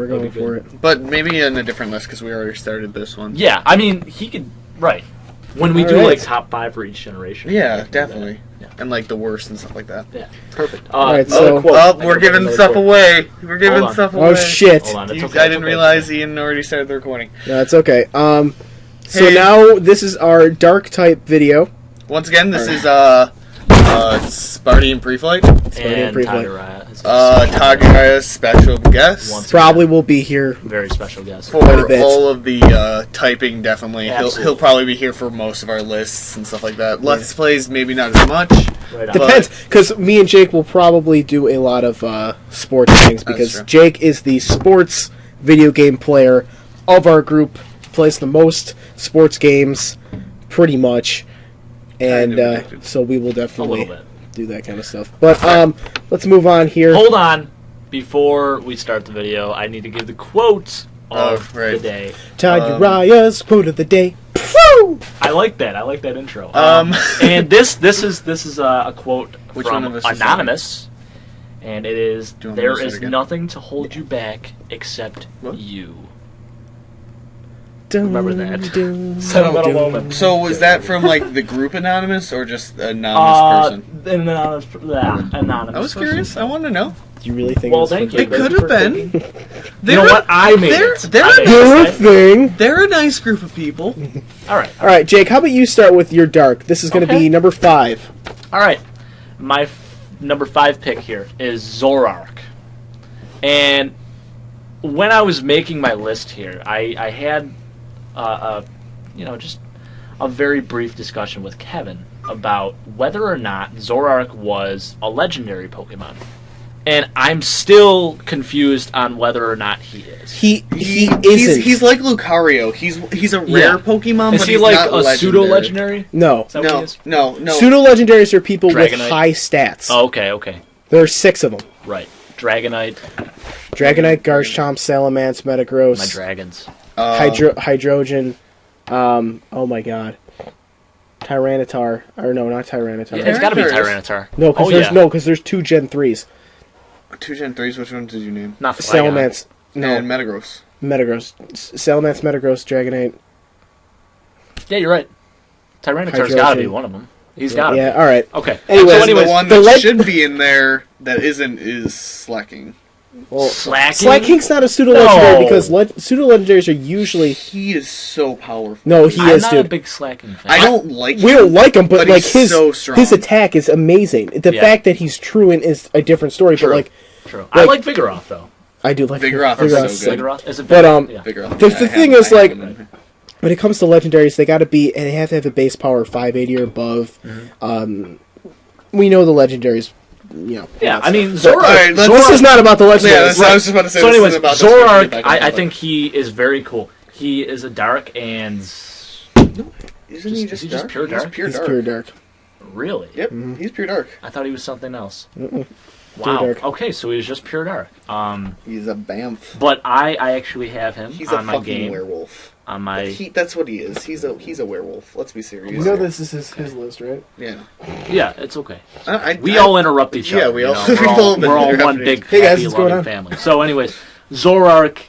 We're going for it. But maybe in a different list because we already started this one. Yeah, I mean, he could... Right. When we do, like, top 5 for each generation. Yeah, definitely. Yeah. And, like, the worst and stuff like that. Yeah, perfect. Alright, so... we're giving stuff away. We're giving stuff away. Oh, shit. Hold on, it's okay. I didn't realize Ian already started the recording. No, it's okay. So now, this is our Dark-type video. Once again, this is, Sparty and Preflight. And Preflight. Tagaraya's special guest. Probably will be here. Very special guest. For all of the typing, definitely. He'll probably be here for most of our lists and stuff like that. Yeah. Let's Plays, maybe not as much. Right on. Depends, because me and Jake will probably do a lot of sports things, because Jake is the sports video game player of our group, plays the most sports games, pretty much. And so we will definitely do that kind of stuff. But let's move on here. Hold on. Before we start the video, I need to give the quote of the day. Tagaraya's quote of the day. Woo! I like that. I like that intro. And this is a quote from Anonymous, and it is: "There is nothing to hold you back except you." Remember that. Sentimental moment. So was that from like the group Anonymous or just anonymous person? Anonymous. I was curious. I wanted to know. Do you really think? Well, thank you. It could have been. You know what? I made it. They're a thing. They're a nice group of people. All right, Jake. How about you start with your dark? This is going to be number 5. All right, my number 5 pick here is Zoroark, and when I was making my list here, I had. Just a very brief discussion with Kevin about whether or not Zoroark was a legendary Pokemon. And I'm still confused on whether or not he is. He isn't. He's like Lucario. He's a rare Pokemon, is he like a pseudo-legendary? No. No. Pseudo-legendaries are people with high stats. Oh, okay. There are 6 of them. Right. Dragonite, Garchomp, Salamence, Metagross. My dragons. Hydrogen. Oh my god. Tyranitar. Or no, not Tyranitar. Yeah, it's got to be Tyranitar. No, because there's 2 Gen 3s. 2 Gen 3s? Which ones did you name? Not Salamence. No. And Metagross. Salamence, Metagross, Dragonite. Yeah, you're right. Tyranitar's got to be one of them. He's got to be. Yeah, alright. Okay. Anyways, the one that should be in there that isn't is Slacking. Well, Slacking? Slacking's not a pseudo-legendary because pseudo-legendaries are usually... He is so powerful. No, he is, dude. I'm not a big Slacking fan. I don't like him. We don't like him, but like he's so strong. His attack is amazing. The fact that he's truant is a different story, but like... True. I like Vigoroth, though. I do like Vigoroth. Vigoroth's so good. Vigoroth? Is it Vigoroth? But the thing is, like... When it comes to legendaries, they have to have a base power of 580 or above. We know the legendaries, Yeah, I mean, Zoroark. This is not about the legendaries. Yeah, that's what I was just about to say. So anyways, Zoroark, I think he is very cool. He is a dark and... Isn't he just pure dark? He's pure dark. Really? Yep, he's pure dark. I thought he was something else. Wow. Okay, so he was just pure dark. He's a bamf. But I actually have him on my game. He's a fucking werewolf. On my... That's what he is. He's a werewolf. Let's be serious. You know this is his list, right? Yeah. Yeah, it's okay. We all interrupt each other. Yeah, we're all one big, happy, loving family. So anyways, Zoroark,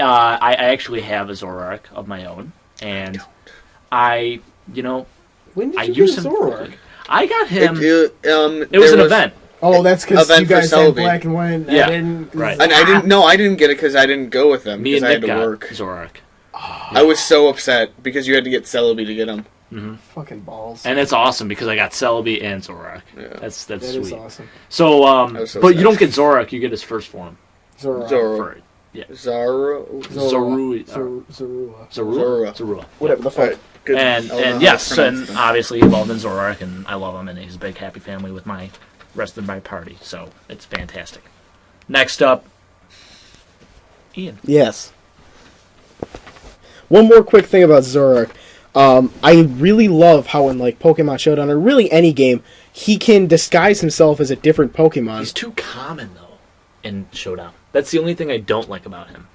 I actually have a Zoroark of my own. And when did you get Zoroark? I got him... It was an event. Oh, that's because you guys had black and white. Yeah, right. And I didn't get it because I didn't go with them because I had to work. Zoroark. I was so upset because you had to get Celebi to get him. Fucking balls. And it's awesome because I got Celebi and Zoroark. Yeah. That's sweet. That is awesome. So, but you don't get Zoroark, you get his first form. Zorua. Yeah. Zorua. Whatever the fuck. And yes, and obviously he evolved in Zoroark, and I love him, and he's a big happy family with my rest of my party. So it's fantastic. Next up, Ian. Yes. One more quick thing about Zoroark. I really love how in like Pokemon Showdown or really any game, he can disguise himself as a different Pokemon. He's too common though in Showdown. That's the only thing I don't like about him.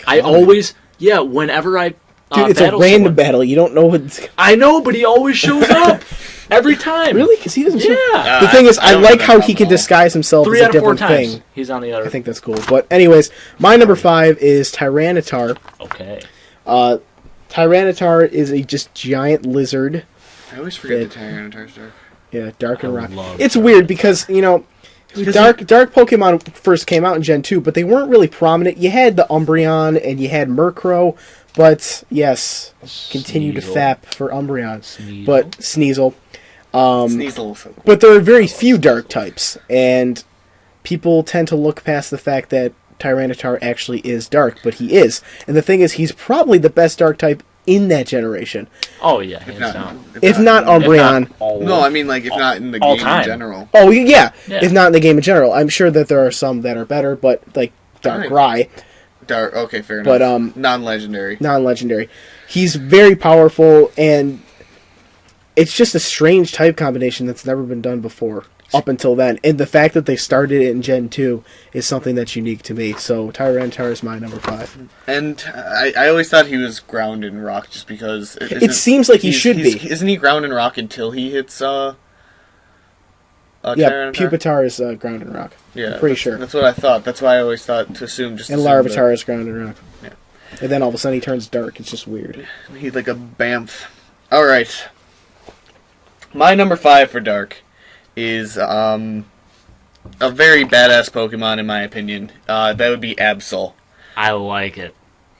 I always, whenever I dude, it's a random battle. You don't know what's... I know, but he always shows up. Every time. Really? Because he doesn't. Yeah. The thing is, I like how he them can all. disguise himself 3 as out a of 4 different times. thing. He's on the other. I think that's cool. But anyways, my number 5 is Tyranitar. Okay. Tyranitar is a just giant lizard. I always forget the Tyranitar's dark. Yeah, dark and rock. love It's weird because, dark Pokemon first came out in Gen 2, but they weren't really prominent. You had the Umbreon and you had Murkrow, but yes, continue to Sneasel. fap for Umbreon. Sneasel. But Sneasel. Sneasel. But there are very few dark types, and people tend to look past the fact that Tyranitar actually is dark, but he is. And the thing is, he's probably the best dark type in that generation. Oh yeah, hands down. If not Umbreon. No, I mean, like, if not in the all game time. in general. Oh, yeah. Yeah. If not in the game in general. I'm sure that there are some that are better, but, like, Darkrai, Dark, okay, fair enough. But, non-legendary. non-legendary. He's very powerful, and it's just a strange type combination that's never been done before, up until then. And the fact that they started it in Gen 2 is something that's unique to me. So, Tyranitar is my number 5. And I always thought he was ground and rock just because... It seems like he should be. Isn't he ground and rock until he hits... Yeah, Tyranitar? Pupitar is ground and rock. Yeah, I'm pretty sure. That's what I thought. That's why I always thought to assume just... And assume Larvitar is ground and rock. Yeah. And then all of a sudden he turns dark. It's just weird. He's like a bamf. Alright. My number 5 for dark is a very badass Pokemon in my opinion. That would be Absol. I like it.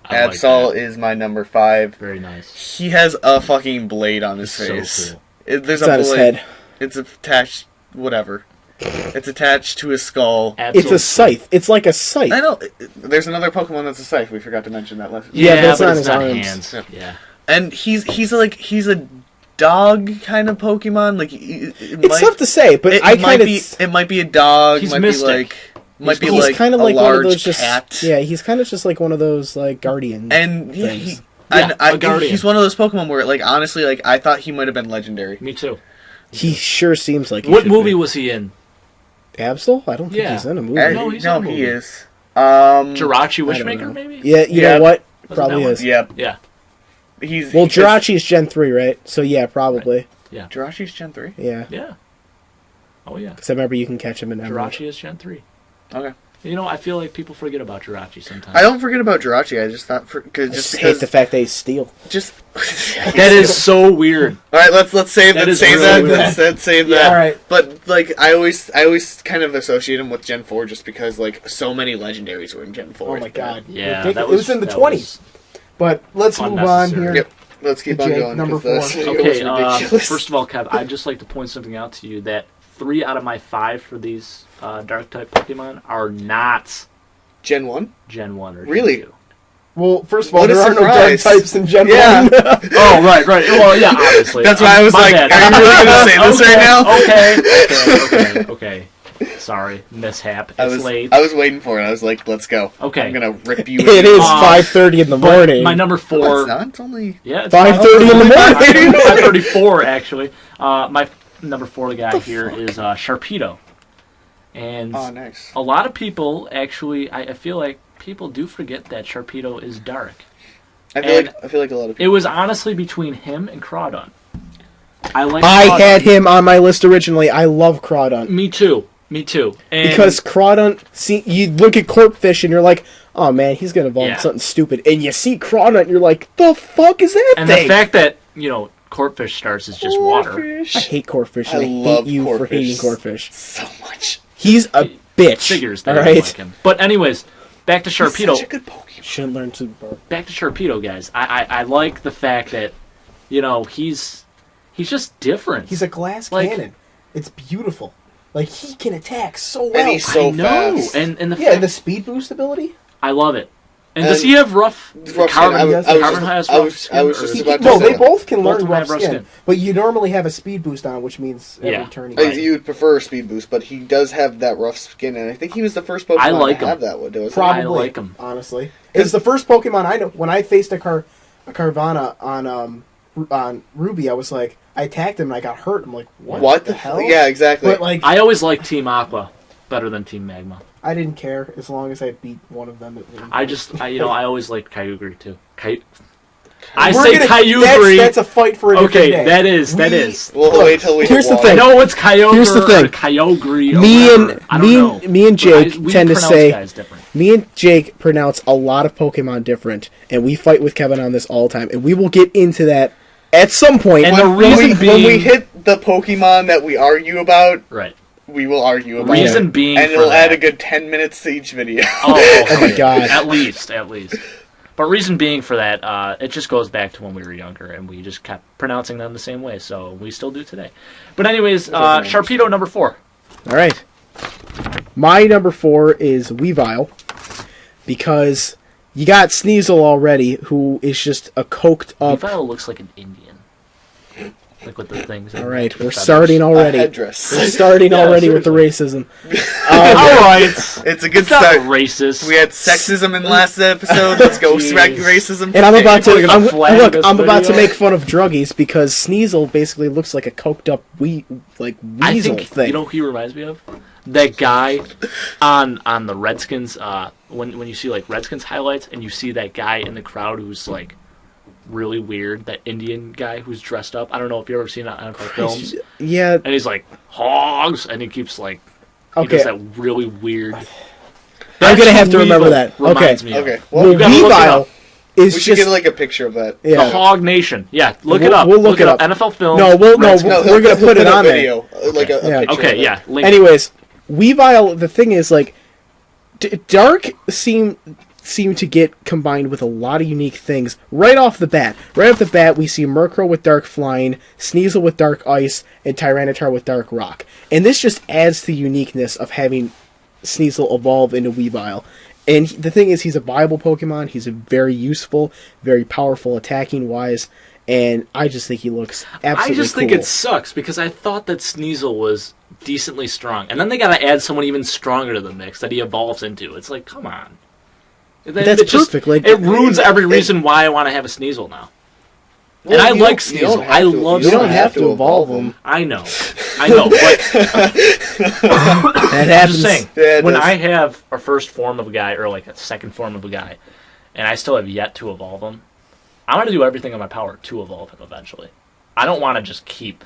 Absol is my number 5. Very nice. He has a fucking blade on his So face. cool. There's It's a on his blade. head. It's attached. Whatever. It's attached to his skull. It's a scythe. It's like a scythe. I know. There's another Pokemon that's a scythe. We forgot to mention that last. Yeah, but it's but not it's his not arms. hands. Yeah. Yeah. And he's a dog kind of Pokemon. Like It's tough to say, but I kind of... It might be a dog. He's might mystic. Might be He's like kind of a like one of large those cat. just... Yeah, he's kind of just like one of those, like, guardian And things. A guardian. he's one of those Pokemon where, like, honestly, like I thought he might have been legendary. Me too. He sure seems like he What should movie be. was he in? Absol? I don't think Yeah. he's in a movie. No, he's in a movie. he is. Jirachi I don't Wishmaker, know. maybe? Yeah, you Yeah. know what? Wasn't Probably that one? is. Yep. Yeah. He's Well, Jirachi's Gen 3, right? So yeah, probably. Jirachi's Gen 3. Yeah. Yeah. Oh yeah. Because I remember you can catch him in Emerald. Jirachi is Gen 3. Okay. You know, I feel like people forget about Jirachi sometimes. I don't forget about Jirachi. I just thought I just just hate because the fact that he's steel. just That is so weird. All right, let's save That that. is Save really that. weird. Let's save Yeah. that. All right. But like, I always kind of associate him with Gen 4 just because like so many legendaries were in Gen 4. Oh my god. Yeah, Ridiculous. that It was in the that 20s. But let's move on unnecessary. here. Yep. Let's keep To on Jake, going. number 'cause four. this- it Okay, was ridiculous. first of all, Kev, I'd just like to point something out to you that 3 out of my 5 for these dark type Pokemon are not Gen 1. Gen 1 or Gen Really? 2. Well, first of all, What a there are no dark surprise. types in Gen Yeah. 1. Oh, right. Well, yeah, obviously. That's why I was My like, bad. are you really gonna say this right now? Okay. Sorry, mishap. It's I was late. I was waiting for it. I was like, let's go. Okay. I'm gonna rip you. It is Uh, 5:30 in the But morning. my number No, 4. it's not. It's only. Yeah, it's 5:30 in the morning. 5:34 actually. My number 4 guy here is Sharpedo, and Oh, nice. a lot of people actually, I feel like people do forget that Sharpedo is dark. I feel like a lot of It people. was honestly between him and Crawdon. I I had him on my list originally. I love Crawdon. Me too. And Because Crawdon, see, you look at Corpfish and you're like, oh man, he's gonna evolve Yeah. into something stupid. And you see Crawdon and you're like, the fuck is that and thing? the fact that Corphish starts is just water. I hate Corpfish. I And I love hate you for Corphish hating Corpfish. so much. He's a bitch. Figures that all I right? like him. But anyways, back to He's Sharpedo. such a good Pokemon. Shouldn't learn to bark. Back to Sharpedo, guys. I like the fact that he's just different. He's a glass Like- cannon. It's beautiful. Like, he can attack so well. And he's so I know, fast. and the yeah, fact, and the speed boost ability? I love it. And And does he have rough? Rough skin. Carbon, I was Carbon has just- I rough was- skin. I was or just is about it- to No, say they that. both can Both learn of them rough have rough skin, skin. but you normally have a speed boost on, which means every Yeah. turn you Like, play. you would prefer a speed boost, but he does have that rough skin, and I think he was the first Pokemon I like to him. have that one. Does Probably, I like him. honestly. It's the first Pokemon I know. When I faced a Carvana on Ruby, I was like, I attacked him and I got hurt. I'm like, what the hell? Yeah, exactly. But like, I always like Team Aqua better than Team Magma. I didn't care as long as I beat one of them. I always liked Kyogre too. I say Kyogre. That's a fight for a different day. that is. We'll wait till we Here's hit the one. thing. No, it's Kyogre. Here's the thing. Or Kyogre. Me and Jake we tend to pronounce say. guys different. Me and Jake pronounce a lot of Pokemon different, and we fight with Kevin on this all the time, and we will get into that at some point. And when we hit the Pokemon that we argue about, right. we will argue about Reason it. being and for it'll add that- a good 10 minutes to each video. Oh my god. At least. But reason being for that, it just goes back to when we were younger, and we just kept pronouncing them the same way, so we still do today. But anyways, Sharpedo number 4. All right. My number 4 is Weavile, because you got Sneasel already, who is just a coked up... Weavile looks like an Indian. Like with the things. All right, we're starting already. Headdress. We're starting Yeah, already with the seriously. racism. All right. It's a good It's not start. racist. We had sexism in the last episode. Let's go Jeez. racism. And I'm about to We're gonna flag this I'm about to video. make fun of druggies because Sneasel basically looks like a coked up weasel I think thing. you know who he reminds me of? That guy on the Redskins. When you see like Redskins highlights and you see that guy in the crowd who's like really weird, that Indian guy who's dressed up. I don't know if you've ever seen that on films. Yeah. And he's like hogs, and he keeps like he Okay. does that really weird. I'm That's gonna who have to remember Weavile that. reminds Okay. me of. Okay. Well, Well, you gotta look it Weavile up. is we should just get like a picture of that. yeah. The Hog Nation. Yeah, look We'll- it up. we'll look it up. NFL films. No, we're gonna put it a on there. video, like a Yeah. picture Okay, of it. yeah. Link it. Anyways, Weavile. The thing is, like, Dark seem to get combined with a lot of unique things right off the bat. Right off the bat, we see Murkrow with Dark Flying, Sneasel with Dark Ice, and Tyranitar with Dark Rock. And this just adds to the uniqueness of having Sneasel evolve into Weavile. And the thing is, he's a viable Pokemon. He's a very useful, very powerful attacking-wise. And I just think he looks absolutely I just cool. think it sucks because I thought that Sneasel was decently strong, and then they gotta add someone even stronger to the mix that he evolves into. It's like, come on. That's perfect. Like, it ruins every reason why I want to have a Sneasel now. Well, and I you like don't- you don't Sneasel. have I to- love you Sneasel. don't have to evolve them. I know, but That I'm happens. just saying, Yeah, it when does. I have a first form of a guy or like a second form of a guy, and I still have yet to evolve him, I'm gonna do everything in my power to evolve him eventually. I don't want to just keep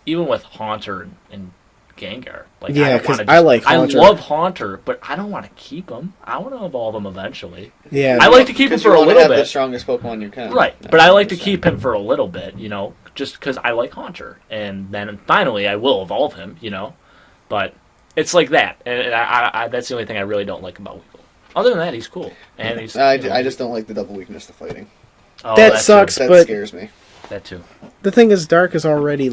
even with Haunter and Gengar. Yeah, 'cause I like Haunter. I love Haunter, but I don't want to keep him. I want to evolve him eventually. Yeah, I like to keep him Because for you a want to little have the bit. strongest Pokemon you can. Right, but I like to keep him for a little bit, just because I like Haunter, and then finally I will evolve him, But it's like that, and I that's the only thing I really don't like about Weavile. Other than that, he's cool, and he's. I just don't like the double weakness to fighting. Oh, That too. sucks. That But- scares me. That too. the thing is, Dark is already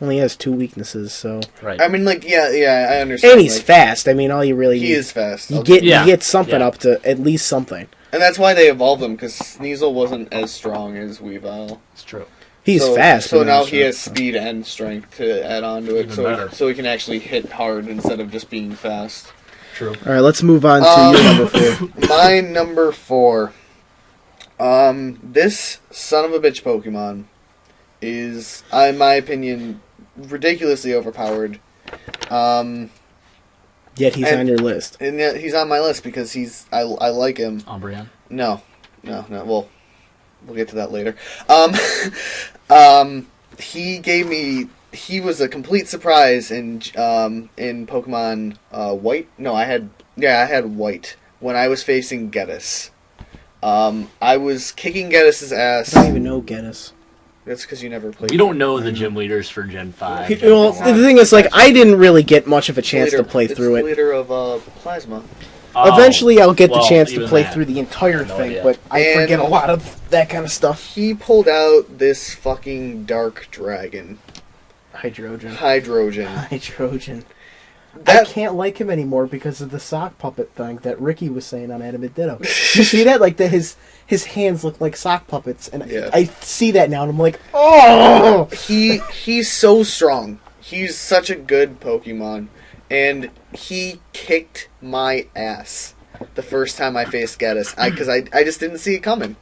only has 2 weaknesses, so Right. I mean, yeah, I understand. and he's fast. I mean, all you really He need, is fast. you Okay. get something Yeah. up to at least something. And that's why they evolved him, because Sneasel wasn't as strong as Weavile. It's true. He's so, fast. So but now not he strong. has speed and strength to add on to it, Even better. so he can actually hit hard instead of just being fast. True. All right, let's move on to your number 4. My number 4. This son of a bitch Pokemon is, in my opinion, ridiculously overpowered. Yet he's and- on your list. And yet he's on my list because I like him. Umbreon. No. Well, we'll get to that later. He was a complete surprise in Pokemon White. No, I had White when I was facing Geddes. I was kicking Geddes' ass. I don't even know Geddes. That's because you never played. You don't know the gym leaders for Gen 5. Well, the thing is, I didn't really get much of a chance to play through it's it. the leader of Plasma. Oh, Eventually, I'll get the well, chance to even play that. through the entire No thing, idea. but I And- forget a lot of that kind of stuff. He pulled out this fucking Dark Dragon. Hydrogen. Hydrogen. I That can't like him anymore because of the sock puppet thing that Ricky was saying on Adamant Ditto. You see that? His hands look like sock puppets, and Yeah. I see that now, and I'm like, oh! he's so strong. He's such a good Pokemon, and he kicked my ass the first time I faced Geddes. Because I just didn't see it coming.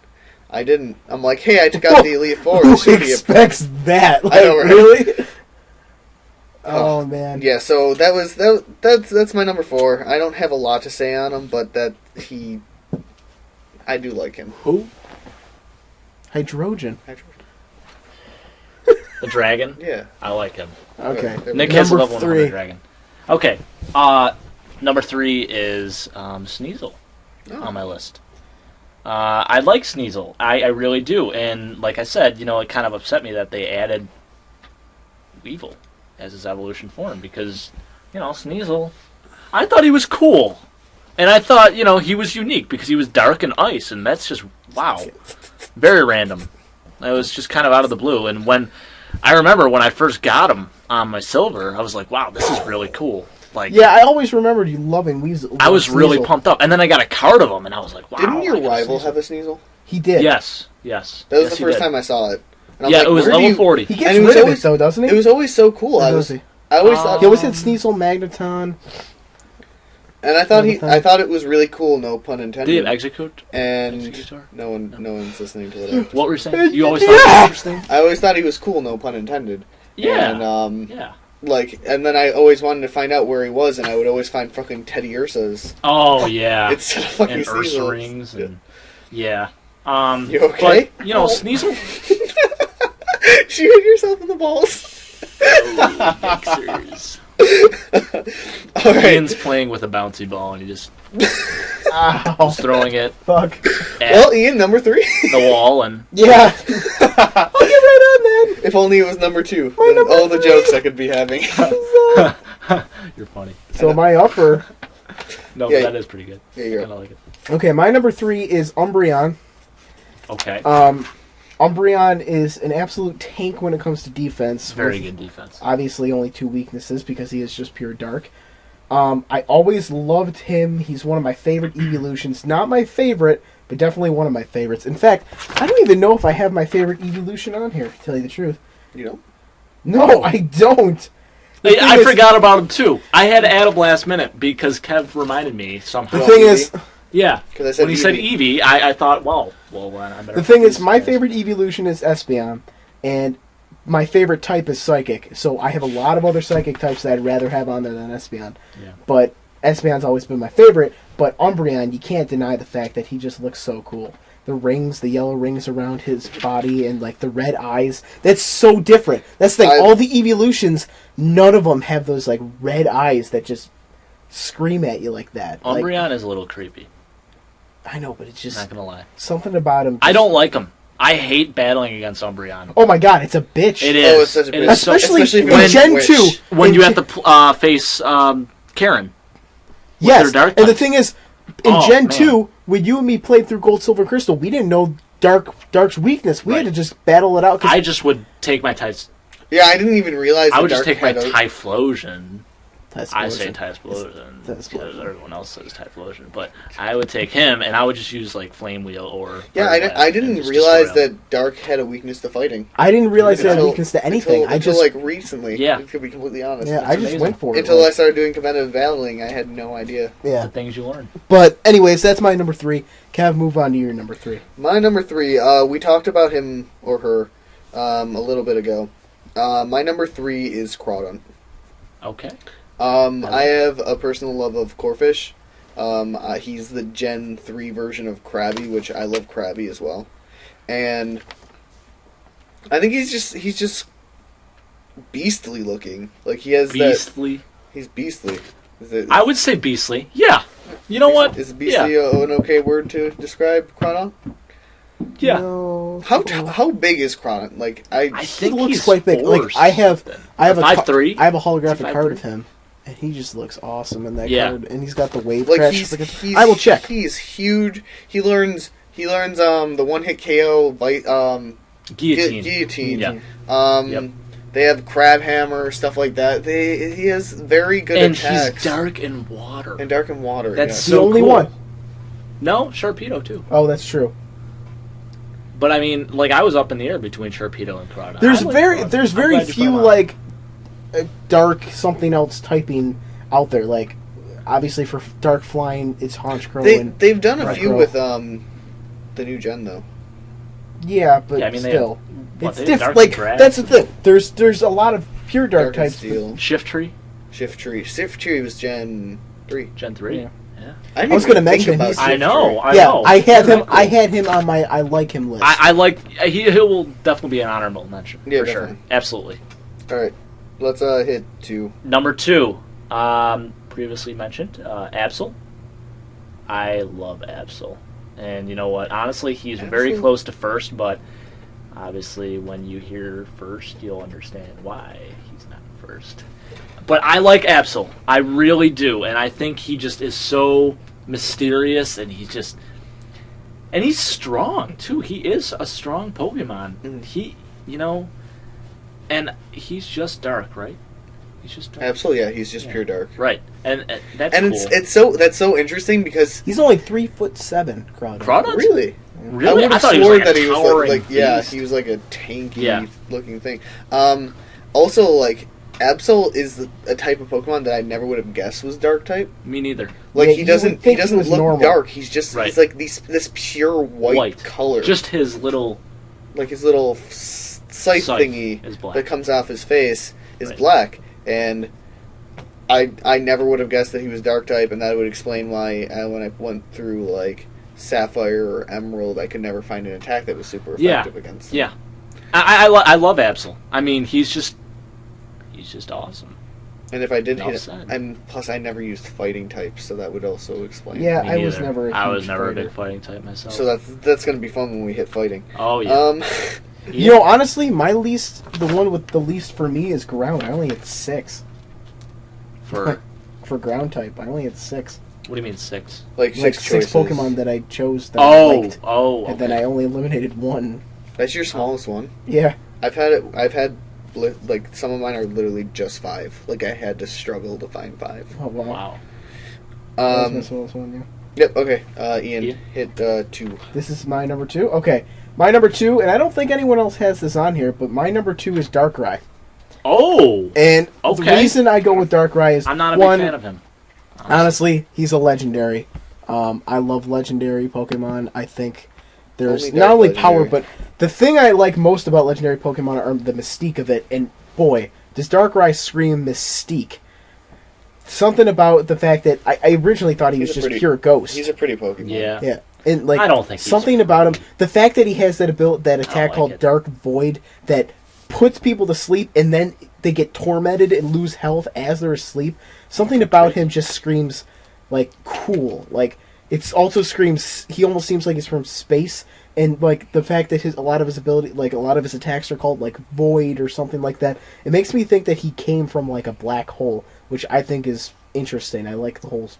I didn't. I'm like, hey, I took out the Elite Four. Who This should be a expects that? I know, right? Really? Oh man. yeah. So that's my number 4. I don't have a lot to say on him, but I do like him. Who? Hydrogen. The dragon. Yeah. I like him. Okay. Nick has a Number level 100 3. dragon. Okay. Number 3 is Sneasel on my list. I like Sneasel. I really do. And like I said, it kind of upset me that they added Weavile as his evolution form because, Sneasel, I thought he was cool. And I thought, he was unique because he was dark and ice, and that's just, wow. Very random. It was just kind of out of the blue. And I remember when I first got him on my silver, I was like, wow, this is really cool. Like, yeah, I always remembered you loving Weasel. I was really pumped up. And then I got a card of him, and I was like, wow. Didn't your rival have a Sneasel? He did. Yes. That was the first time I saw it. And Yeah, it was level 40. He gets rid of it, though, doesn't he? It was always so cool. I always thought He always had Sneasel, Magneton. And I thought it was really cool, no pun intended. Did he have Execute? And Executor? no one's listening to it. What were you saying? You always thought it was interesting? I always thought he was cool, no pun intended. Yeah. And, yeah. and then I always wanted to find out where he was, and I would always find fucking Teddy Ursas. Oh, yeah. It's fucking and Ursa Sneasel. rings. And, yeah. You okay? But, Sneasel... She hit yourself in the balls. Mixers. All right. Ian's playing with a bouncy ball, and he just... Ow. throwing it Fuck. at Well, Ian, number 3. the wall, and... Yeah. I'll get right on that. If only it was number 2. Then number all the 3. jokes I could be having. You're funny. So my upper... No, Yeah, but that is pretty good. Yeah, you're I like it. Okay, my number 3 is Umbreon. Okay. Umbreon is an absolute tank when it comes to defense. Very good defense. Obviously, only 2 weaknesses because he is just pure dark. I always loved him. He's one of my favorite Eeveelutions. Not my favorite, but definitely one of my favorites. In fact, I don't even know if I have my favorite Eeveelution on here, to tell you the truth. You know? No, I don't. I forgot about him, too. I had to add him last minute because Kev reminded me somehow. The thing is... Yeah. I said when he said Eevee, I thought, well, I better... The thing is, my favorite Eeveelution is Espeon, and my favorite type is Psychic. So I have a lot of other Psychic types that I'd rather have on there than Espeon. Yeah. But Espeon's always been my favorite. But Umbreon, you can't deny the fact that he just looks so cool. The rings, the yellow rings around his body, and like the red eyes. That's so different. That's the thing. All the Eeveelutions, none of them have those like red eyes that just scream at you like that. Umbreon is a little creepy. I know, but it's just... Not gonna lie. Something about him... I don't like him. I hate battling against Umbreon. Oh my god, it's a bitch. It is. Oh, it's such a bitch. Especially in in Gen 2. When you have to face Karen. Yes, dark and the type. thing is, in Gen 2, when you and me played through Gold, Silver, Crystal, we didn't know Dark's weakness. We had to just battle it out. I just would take my Typhlosion. Yeah, I didn't even realize I would Dark just take my had a- Typhlosion. I say Typhlosion. Typhlosion because everyone else says Typhlosion, but I would take him and I would just use like Flame Wheel or Yeah, I didn't realize that Dark had a weakness to fighting. I didn't realize he had a weakness to anything. Until like recently. Yeah. To be completely honest. Yeah, I just went for it. Until I started doing competitive battling, I had no idea. Yeah. The things you learn. But anyways, that's my number 3. Cav, move on to your number 3. My number 3, we talked about him or her a little bit ago. My number 3 is Crawdon. Okay. I have a personal love of Corphish. He's the Gen 3 version of Krabby, which I love Krabby as well. And I think he's just beastly looking. Like he has beastly. He's beastly. I would say beastly. Yeah. You know what? Is beastly an okay word to describe Crawdon? Yeah. No. How big is Crawdon? Like I think he looks he's quite big. Like I have a 5'3". I have a holographic card of him, and he just looks awesome in that card. And he's got the wave like crash. He's, I will check. He's huge. He learns the one hit KO guillotine. Yeah. They have crab hammer, stuff like that. He has very good attacks. And he's dark in water. That's the only one. No, Sharpedo too. Oh, that's true. But I mean, like I was up in the air between Sharpedo and Crawdon. There's very few like dark something else typing out there. Like obviously for dark flying, it's Honchkrow. They've done a few with the new gen though. Yeah, but I mean, still, it's different. Like that's the thing. There's a lot of pure dark types. Shift Tree was Gen 3. Gen 3. Yeah. I was going to mention him. I know. I had him on my I like him list. I like. He will definitely be an honorable mention for definitely. sure. Absolutely. All right, let's hit 2. Number 2, previously mentioned, Absol. I love Absol, and you know what? Honestly, he's very close to first, but obviously, when you hear first, you'll understand why he's not first. But I like Absol. I really do, and I think he just is so mysterious, and he's strong too. He is a strong Pokemon. And he's just dark, right? He's just dark. Absol, yeah, he's just pure dark. Right, and that's cool. That's so interesting because he's only 3'7", Crawdad. Really? Really? I thought he was like that a he was towering he was like a tanky looking thing. Also, like, Absol is a type of Pokemon that I never would have guessed was dark type. Me neither. Like, he doesn't look normal. Dark. He's just he's like this pure white color. Just his little scythe thingy that comes off his face is black, and I never would have guessed that he was dark type, and that would explain why when I went through like Sapphire or Emerald, I could never find an attack that was super effective against him. Yeah, I love Absol. I mean, he's just awesome. And if I did hit, plus I never used fighting types, so that would also explain. Yeah, I was never a big fighting type myself. So that's going to be fun when we hit fighting. Oh yeah. You know, honestly, the one with the least for me is ground. I only had 6. For ground type, I only had 6. What do you mean 6? Like 6 choices. 6 Pokemon that I chose that I liked. Okay. And then I only eliminated 1. That's your smallest one? Yeah. I've had like some of mine are literally just 5. Like I had to struggle to find 5. Oh wow. That was my smallest one, yeah. Yep. Okay. Ian, hit 2. This is my number 2. Okay. My number 2, and I don't think anyone else has this on here, but my number 2 is Darkrai. Oh! And the reason I go with Darkrai is... I'm not a big fan of him. Honestly, he's a legendary. I love legendary Pokemon. I think there's not only power, but the thing I like most about legendary Pokemon are the mystique of it, and boy, does Darkrai scream mystique. Something about the fact that I originally thought he was just pure ghost. He's a pretty Pokemon. Yeah. And like, I don't think something about him. The fact that he has that attack called Dark Void that puts people to sleep, and then they get tormented and lose health as they're asleep. Something about him just screams like cool. Like it also screams. He almost seems like he's from space, and like the fact that a lot of his attacks are called like Void or something like that. It makes me think that he came from like a black hole, which I think is interesting. I like the whole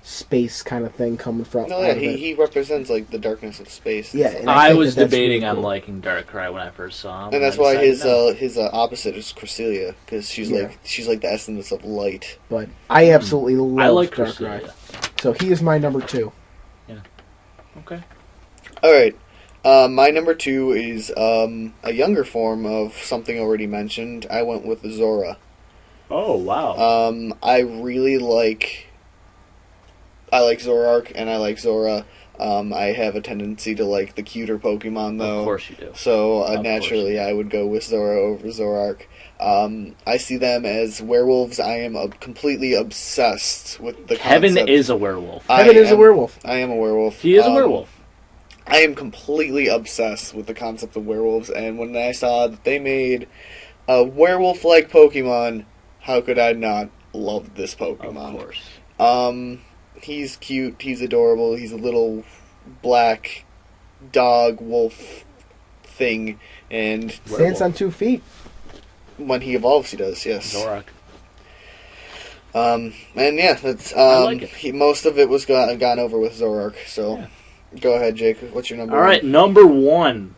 space kind of thing coming from. No, yeah, he represents like the darkness of space. Yeah, and I was debating on liking Darkrai when I first saw him, and that's why his opposite is Cresselia, because she's like the essence of light. But I absolutely love Darkrai, so he is my number 2. Yeah. Okay. All right. My number 2 is a younger form of something already mentioned. I went with Zora. Oh wow. I really like Zoroark, and I like Zora. I have a tendency to like the cuter Pokemon, though. Of course you do. So naturally, I would go with Zora over Zoroark. I see them as werewolves. I am completely obsessed with the concept. Kevin is a werewolf. Kevin is a werewolf. I am a werewolf. He is a werewolf. I am completely obsessed with the concept of werewolves, and when I saw that they made a werewolf-like Pokemon, how could I not love this Pokemon? Of course. He's cute, he's adorable, he's a little black dog wolf thing, and stands on 2 feet. When he evolves, he does, yes. Zoroark. And yeah, that's I like it. Most of it was gone over with Zoroark, so go ahead, Jake. What's your number 1? All right, number 1.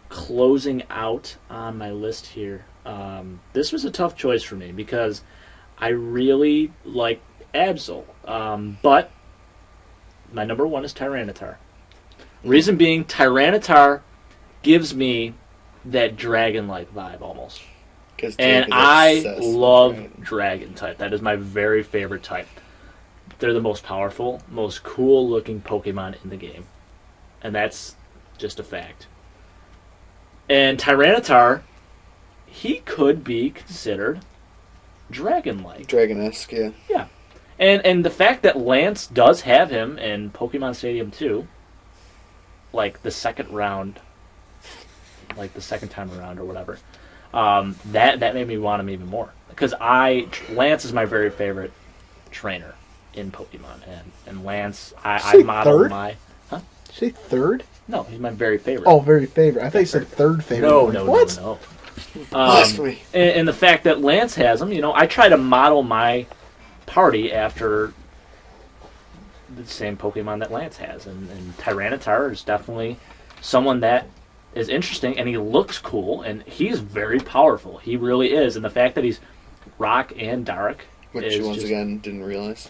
Closing out on my list here. This was a tough choice for me because I really like Absol, but my number 1 is Tyranitar. Reason being, Tyranitar gives me that dragon-like vibe almost. And I love dragon type. That is my very favorite type. They're the most powerful, most cool-looking Pokemon in the game. And that's just a fact. And Tyranitar, he could be considered dragon-like. Dragon-esque, yeah. Yeah. And the fact that Lance does have him in Pokemon Stadium 2, like the second round, like the second time around or whatever, that made me want him even more. Because Lance is my very favorite trainer in Pokemon, and Lance, I model third? my... Huh? Did you say third? No, he's my very favorite. Oh, very favorite. I thought you said third favorite. No. Blasphemy. And the fact that Lance has him, I try to model my party after the same Pokemon that Lance has, and Tyranitar is definitely someone that is interesting, and he looks cool, and he's very powerful. He really is, and the fact that he's rock and dark, which you once again didn't realize.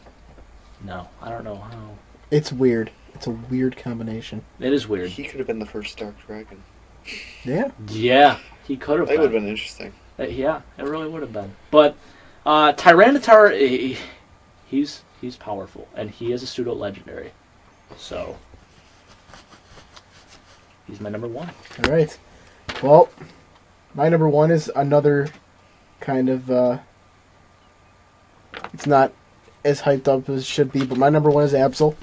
No, I don't know how. It's weird. It's a weird combination. It is weird. He could have been the first Dark Dragon. Yeah, he could have. That would have been interesting. Yeah, it really would have been. But Tyranitar, he's powerful, and he is a pseudo legendary. So he's my number one. All right. Well, my number one is another kind of. It's not as hyped up as it should be, but my number one is Absol.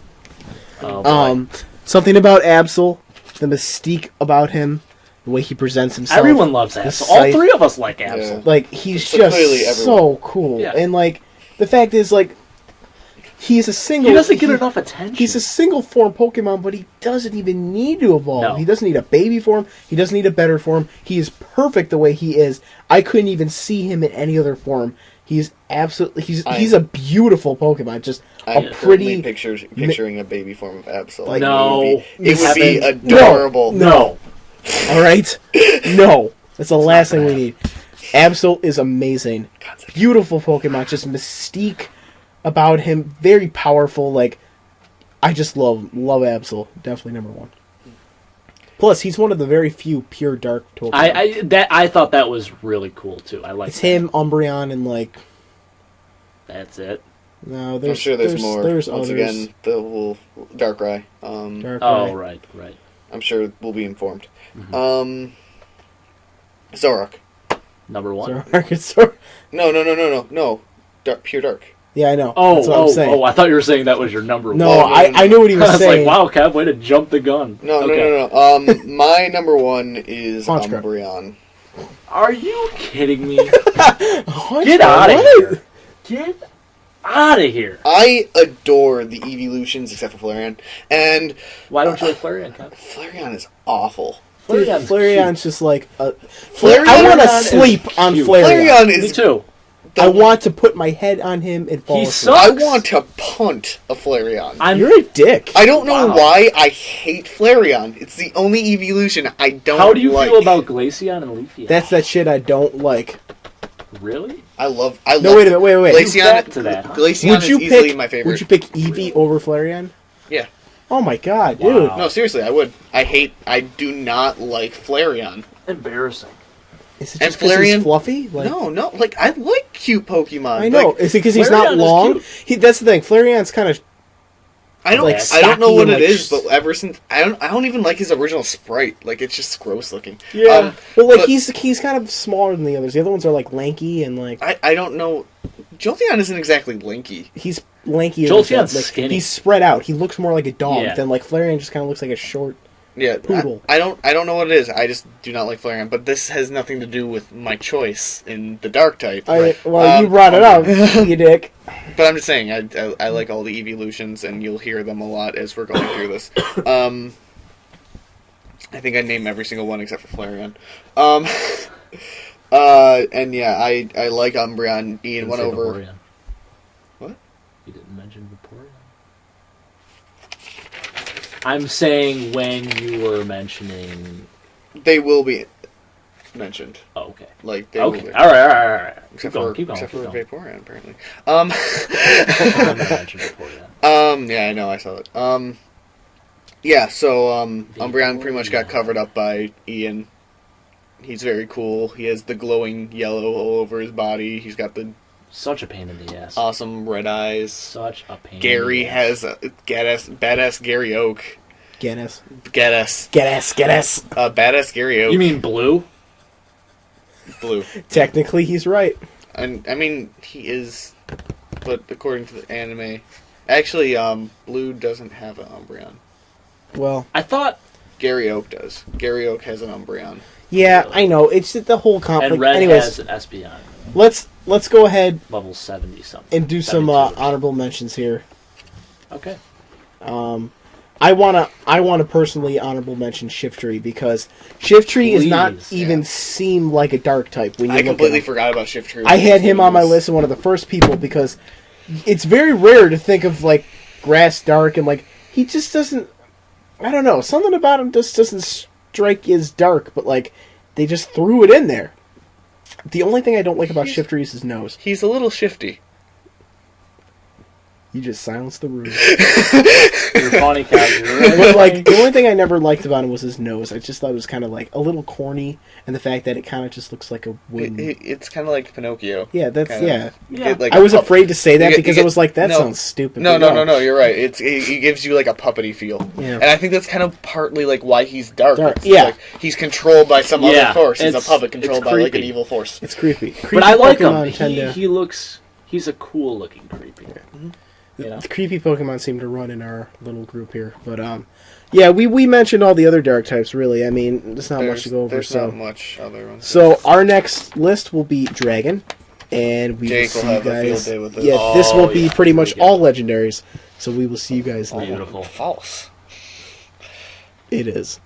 Something about Absol, the mystique about him, the way he presents himself. Everyone loves Absol. All three of us like Absol. Yeah. Like, he's just so cool. Yeah. And, like, the fact is, like, he's a single... He doesn't get enough attention. He's a single-form Pokemon, but he doesn't even need to evolve. No. He doesn't need a baby form. He doesn't need a better form. He is perfect the way he is. I couldn't even see him in any other form. He's absolutely... He's a beautiful Pokemon. Just a pretty... picturing a baby form of Absol. Like, no. It would be adorable. No. All right? No. That's the last thing we need. Absol is amazing. Beautiful Pokemon. Just mystique about him. Very powerful. Like, I just love Absol. Definitely number one. Plus, he's one of the very few pure dark Pokemon. I thought that was really cool too. I like. It's him, Umbreon, and like. That's it. No, I'm sure there's more. There's Once others. Again, the whole Darkrai. Right. I'm sure we'll be informed. Mm-hmm. Zoroark. Number one. Zoroark is Zoroark. No. Pure dark. Yeah, I know. That's what I'm saying. I thought you were saying that was your number one. No, I knew what he was saying. I was like, wow, Kev, way to jump the gun. No. My number one is Umbreon. Are you kidding me? Get out of here. Get out of here. I adore the Eeveelutions, except for Flareon. And why don't you like Flareon, Kev? Flareon is awful. Flareon's just like a... Flareon I want to sleep on Flareon. Flareon is... Me too. I want to put my head on him and fall asleep. I want to punt a Flareon. You're a dick. I don't know why I hate Flareon. It's the only Eeveelution I don't like. How do you feel about Glaceon and Leafeon? That's that shit I don't like. Really? I love. No, wait. Glaceon, to that, huh? Glaceon is easily my favorite. Would you pick Eevee over Flareon? Yeah. Oh my god, dude. No, seriously, I would. I do not like Flareon. Embarrassing. Is it just because he's fluffy? Like, no. Like, I like cute Pokemon. I know. Is it because he's not long? That's the thing. Flareon's kind of... I don't know what it is, but ever since... I don't even like his original sprite. Like, it's just gross looking. Yeah. He's kind of smaller than the others. The other ones are, like, lanky and, like... I don't know... Jolteon isn't exactly lanky. He's lanky. Jolteon's skinny. He's spread out. He looks more like a dog than, like, Flareon just kind of looks like a short... Yeah, poodle. I don't know what it is. I just do not like Flareon. But this has nothing to do with my choice in the Dark type. You brought it up, you dick. But I'm just saying, I like all the Eeveelutions, and you'll hear them a lot as we're going through this. I think I name every single one except for Flareon. And yeah, I like Umbreon. Ian went over. Vaporeon. What? You didn't mention Vaporeon. I'm saying when you were mentioning... They will be mentioned. Oh, okay. Like, they will be. All right. Except Keep for going. Vaporeon, apparently. I'm not mentioning Vaporeon. Yeah, I know, I saw it. Yeah, so, Umbreon pretty much got covered up by Ian. He's very cool. He has the glowing yellow all over his body. He's got the... Such a pain in the ass. Awesome red eyes. Such a pain Gary in the ass. has badass Gary Oak. Badass Gary Oak. You mean blue? Blue. Technically, he's right. And I mean, he is but according to the anime, actually, Blue doesn't have an Umbreon. Well, I thought Gary Oak does. Gary Oak has an Umbreon. yeah, I know. It's the whole conflict. and Red Anyways, has an Espeon, let's go ahead level 70 something. and do some 72. honorable mentions here. Okay. I wanna personally honorable mention Shiftry because Shiftry is not Please. even seem like a dark type when you I look completely at him. forgot about Shiftry. I had him on my list as one of the first people because it's very rare to think of like grass dark and like he just doesn't. I don't know, something about him just doesn't strike as dark, but like they just threw it in there. The only thing I don't like about Shiftry is his nose. He's a little shifty. You just silenced the room. You're funny, Cat. You're right. But like the only thing I never liked about him was his nose. I just thought it was kind of like a little corny, and the fact that it kind of just looks like a wooden. It's kind of like Pinocchio. Yeah, that's Kinda. yeah. You get, like, I was a pup- afraid to say that you get- because you I was like, that no. sounds stupid. No, but no, you're right. He gives you like a puppety feel. Yeah. And I think that's kind of partly like why he's dark. Dark, It's yeah. like he's controlled by some Yeah, other force. He's a it's- puppet controlled it's by like an creepy. evil force. It's creepy. But I like him. Pokemon tend to- He looks. He's a cool looking creepy. You know? The creepy Pokemon seem to run in our little group here, but yeah, we mentioned all the other dark types. Really, I mean, there's not much to go over. There's So, not much other ones. so our next list will be Dragon, and we Jake will will see have you a field guys. day with this. Yeah, this will be yeah, pretty much pretty good. all legendaries. So we will see you guys later. Beautiful. False. It is.